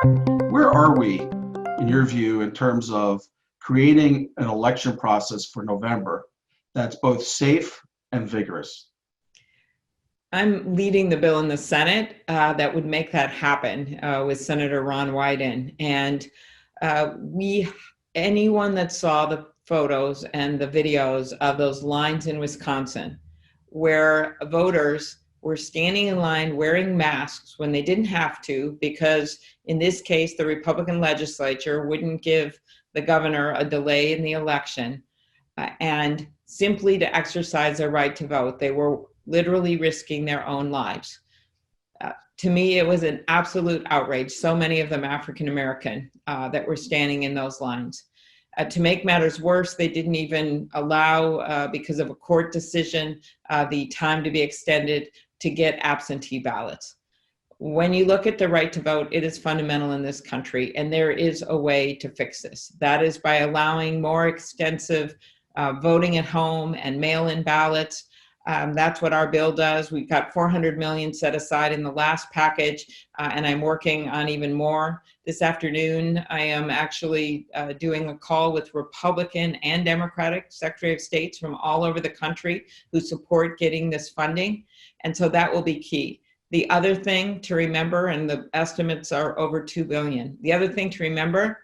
Where are we, in your view, in terms of creating an election process for November that's both safe and vigorous? I'm leading the bill in the Senate that would make that happen with Senator Ron Wyden. And anyone that saw the photos and the videos of those lines in Wisconsin, where voters were standing in line wearing masks when they didn't have to, because in this case, the Republican legislature wouldn't give the governor a delay in the election, and simply to exercise their right to vote. They were literally risking their own lives. To me, it was an absolute outrage. So many of them African American that were standing in those lines. To make matters worse, they didn't even allow, because of a court decision, the time to be extended to get absentee ballots. When you look at the right to vote, it is fundamental in this country, and there is a way to fix this. That is by allowing more extensive voting at home and mail-in ballots. That's what our bill does. We've got $400 million set aside in the last package, and I'm working on even more. This afternoon, I am actually doing a call with Republican and Democratic Secretary of States from all over the country who support getting this funding, and so that will be key. The other thing to remember, and the estimates are over $2 billion. The other thing to remember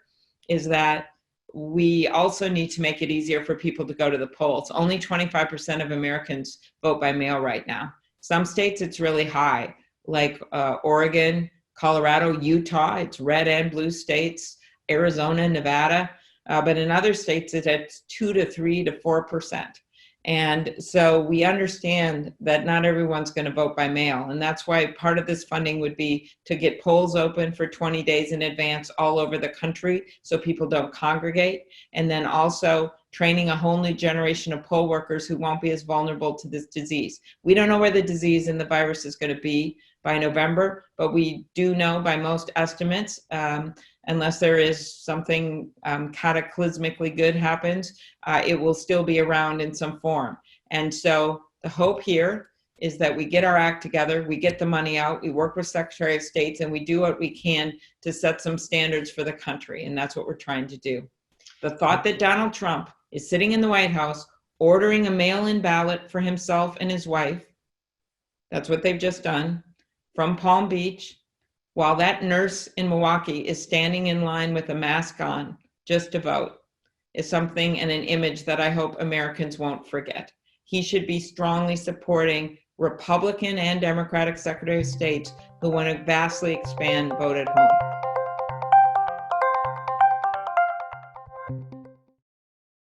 is that we also need to make it easier for people to go to the polls. Only 25% of Americans vote by mail right now. Some states it's really high, like Oregon, Colorado, Utah, it's red and blue states, Arizona, Nevada. But in other states, it's 2 to 3 to 4%. And so we understand that not everyone's going to vote by mail. And that's why part of this funding would be to get polls open for 20 days in advance all over the country so people don't congregate. And then also training a whole new generation of poll workers who won't be as vulnerable to this disease. We don't know where the disease and the virus is going to be by November, but we do know by most estimates, unless there is something cataclysmically good happens, it will still be around in some form. And so the hope here is that we get our act together, we get the money out, we work with Secretary of States, and we do what we can to set some standards for the country. And that's what we're trying to do. The thought that Donald Trump is sitting in the White House ordering a mail-in ballot for himself and his wife, that's what they've just done, from Palm Beach, while that nurse in Milwaukee is standing in line with a mask on just to vote, is something and an image that I hope Americans won't forget. He should be strongly supporting Republican and Democratic Secretary of States who want to vastly expand vote at home.